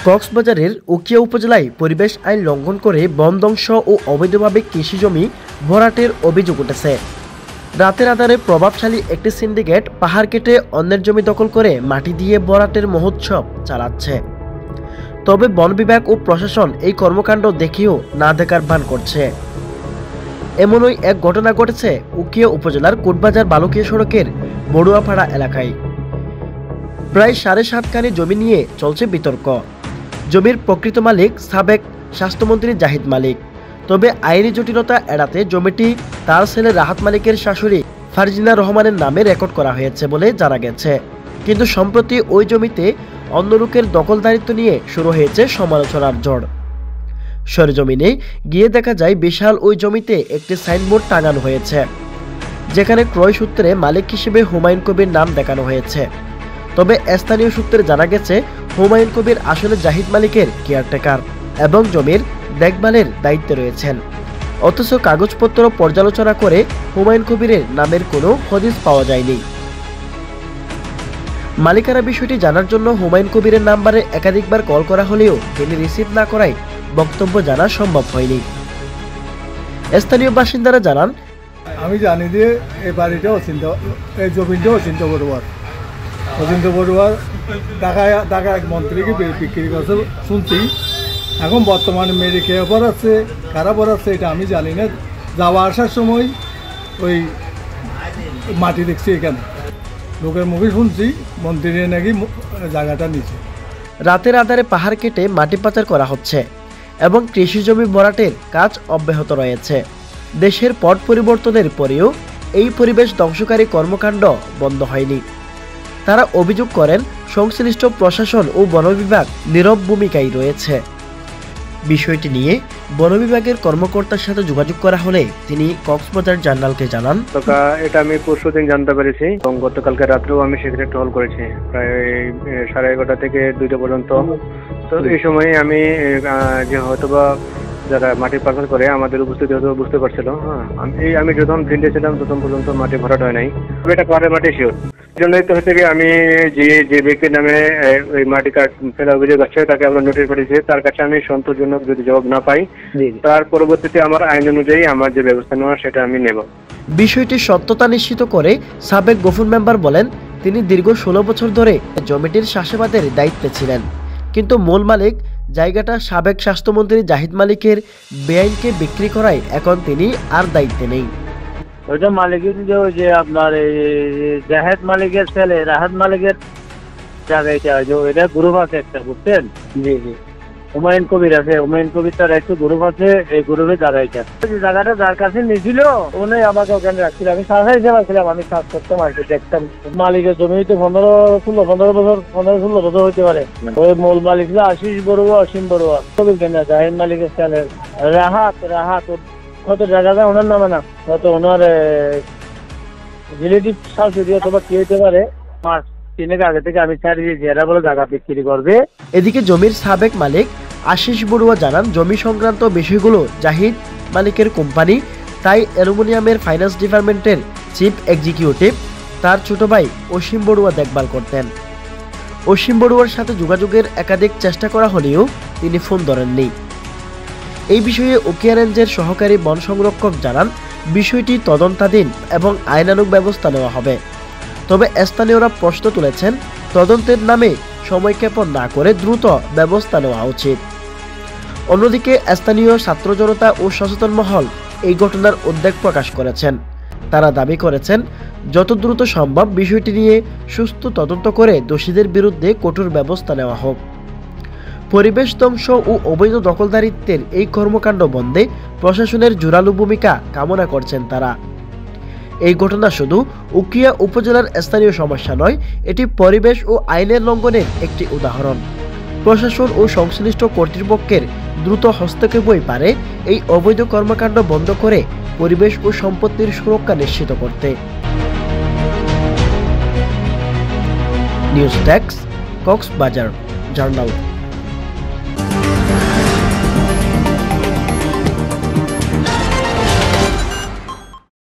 কক্সবাজারের উখিয়া উপজেলায় পরিবেশ আইন লঙ্ঘন করে বন ধ্বংস ও অবৈধভাবে কৃষি জমি ভরাটের অভিযোগ উঠেছে। রাতের আধারে প্রভাবশালী একটি সিন্ডিকেট পাহাড় কেটে অন্যের জমি দখল করে মাটি দিয়ে ভরাটের মহোৎসব চালাচ্ছে। তবে বন বিভাগ ও প্রশাসন এই কর্মকাণ্ড দেখেও না দেখার ভান করছে। এমনই এক ঘটনা ঘটেছে উখিয়া উপজেলার কোটবাজার বালুকিয়া সড়কের বড়ুয়াপাড়া এলাকায়। প্রায় 7.5 খানি জমি নিয়ে চলছে বিতর্ক। জমির প্রকৃত মালিক সাবেক স্বাস্থ্যমন্ত্রী জাহিদ মালিক। তবে আইনি জটিলতা এড়াতে জমিটি তার ছেলে রাহাত মালিকের শাশুড়ি ফারজিনা রহমানের নামে রেকর্ড করা হয়েছে বলে জানা গেছে। কিন্তু সম্প্রতি ওই জমিতে অন্য লোকের দখলদারিত্ব নিয়ে শুরু হয়েছে সমালোচনার ঝড়। সরেজমিনে গিয়ে দেখা যায় বিশাল ওই জমিতে একটি সাইনবোর্ড টাঙানো হয়েছে, যেখানে ক্রয় সূত্রে মালিক হিসেবে হুমায়ুন কবির নাম দেখানো হয়েছে। তবে স্থানীয় সূত্রে জানা গেছে হুমায়ুন কবির আসলে জাহিদ মালিকের কেয়ারটেকার এবং জমির দেখভালের দায়িত্বে রয়েছেন। অথচ কাগজপত্র পর্যালোচনা করে হুমায়ুন কবিরের নামের কোনো হদিস পাওয়া যায়নি। মালিকানা বিষয়টি জানার জন্য হুমায়ুন কবিরের নাম্বারে একাধিকবার কল করা হলেও তিনি রিসিভ না করায় বক্তব্য জানা সম্ভব হয়নি। স্থানীয় বাসিন্দারা জানান, আমি জানি যে এই বাড়িটা এই জমিটা অচিন্ত বড়ুয়ার ঢাকা এক মন্ত্রীকে বিক্রি করছে শুনছি। এখন বর্তমানে মেরে খেয়ে পড়াচ্ছে, কারা পড়াচ্ছে এটা আমি জানি না। যাওয়া আসার সময় ওই মাটি দেখছি, এখানে লোকের মুখে শুনছি মন্ত্রী নাকি জায়গাটা নিচ্ছে। রাতের আধারে পাহাড় কেটে মাটি পাচার করা হচ্ছে এবং কৃষি জমি ভরাটের কাজ অব্যাহত রয়েছে। দেশের পট পরিবর্তনের পরেও এই পরিবেশ ধ্বংসকারী কর্মকাণ্ড বন্ধ হয়নি। তারা অভিযোগ করেন সংশ্লিষ্ট প্রশাসন ও বন বিভাগ নীরব ভূমিকায় রয়েছে। বিষয়টি নিয়ে বন বিভাগের কর্মকর্তার সাথে যোগাযোগ করা হলে তিনি কক্সবাজার জার্নালকে জানান, এটা আমি পরশুদিন জানতে পেরেছি এবং গতকালকে রাত্রেও আমি সেখানে টহল করেছি প্রায় 11:30 থেকে 2টা পর্যন্ত। তো এই সময় আমি যে হয়তোবা যারা মাটি পাচার করে আমাদের উপস্থিতি হয়তো বুঝতে পারছিল। আমি যখন ফিল্ডে ছিলাম তখন পর্যন্ত মাটি ভরাট হয় নাই। এটা পাহাড়ের মাটি শিওর। এই জন্যই তো হচ্ছে আমি যে ব্যক্তির নামে ওই মাটি ফেলা অভিযোগ আছে তাকে আমরা নোটিশ পাঠিয়েছি। তার কাছে আমি সন্তোষজনক যদি জবাব না পাই তার পরবর্তীতে আমার আইন অনুযায়ী আমার যে ব্যবস্থা নেওয়া সেটা আমি নেব। বিষয়টির সত্যতা নিশ্চিত করে সাবেক গফুর মেম্বার বলেন, তিনি দীর্ঘ 16 বছর ধরে জমিটির চাষাবাদের দায়িত্বে ছিলেন, কিন্তু মূল মালিক জায়গাটা সাবেক স্বাস্থ্যমন্ত্রী জাহিদ মালিকের বেআইনকে বিক্রি করায় এখন তিনি আর দায়িত্বে নেই। ওইটা মালিকের যে আপনার জাহেদ মালিকের ছেলে রাহাত মালিকের জায়গাটা এটা গ্রুপ আছে একটা, বুঝছেন? জি জি, হুমায়ুন কবির আছে। হুমায়ুন কবির তার একটু গ্রুপ আছে, এই গ্রুপে জায়গাটা জায়গাটা যার কাছে নিয়েছিল উনি আমাকে ওখানে রাখছিল। আমি সাথে হিসেবে ছিলাম, আমি কাজ করতাম আর কি, দেখতাম। মালিকের জমি হইতে 15-16 বছর হইতে পারে। ওই মূল মালিক ছিল আশিস বড়ুয়া, অসীম বড়ুয়া। কবির কেনা জাহিদ মালিকের ছেলে রাহাত হয়তো জায়গাটা ওনার নামে না, হয়তো ওনার রিলেটিভ শাশুড়ি অথবা কি হইতে পারে। মাস 3 আগে থেকে আমি ছাড়ি দিয়েছি, এরা বলে জায়গা বিক্রি করবে। এদিকে জমির সাবেক মালিক আশিস বড়ুয়া জানান, জমি সংক্রান্ত বিষয়গুলো জাহিদ মালিকের কোম্পানি, তাই অ্যালুমিনিয়ামের ফাইন্যান্স ডিপার্টমেন্টের চিফ এক্সিকিউটিভ তার ছোট ভাই অসীম বড়ুয়া দেখভাল করতেন। অসীম বড়ুয়ার সাথে যোগাযোগের একাধিক চেষ্টা করা হলেও তিনি ফোন ধরেননি। এই বিষয়ে উখিয়া রেঞ্জের সহকারী বন সংরক্ষক জানান, বিষয়টি তদন্তাধীন এবং আইনানুগ ব্যবস্থা নেওয়া হবে। তবে স্থানীয়রা প্রশ্ন তুলেছেন, তদন্তের নামে সময়ক্ষেপণ না করে দ্রুত ব্যবস্থা নেওয়া উচিত। অন্যদিকে স্থানীয় ছাত্র জনতা ও সচেতন মহল এই ঘটনার উদ্বেগ প্রকাশ করেছেন। তারা দাবি করেছেন, যত দ্রুত সম্ভব বিষয়টি নিয়ে সুস্থ তদন্ত করে দোষীদের বিরুদ্ধে কঠোর ব্যবস্থা নেওয়া হোক। পরিবেশ ধ্বংস ও অবৈধ দখলদারিত্বের এই কর্মকাণ্ড বন্ধে প্রশাসনের জোরালো ভূমিকা কামনা করছেন তারা। এই ঘটনা শুধু উখিয়া উপজেলার স্থানীয় সমস্যা নয়, এটি পরিবেশ ও আইনের লঙ্ঘনের একটি উদাহরণ। প্রশাসন ও সংশ্লিষ্ট কর্তৃপক্ষের দ্রুত হস্তক্ষেপই পারে এই অবৈধ কর্মকাণ্ড বন্ধ করে পরিবেশ ও সম্পত্তির সুরক্ষা নিশ্চিত করতে। News desk, Cox's Bazar journal.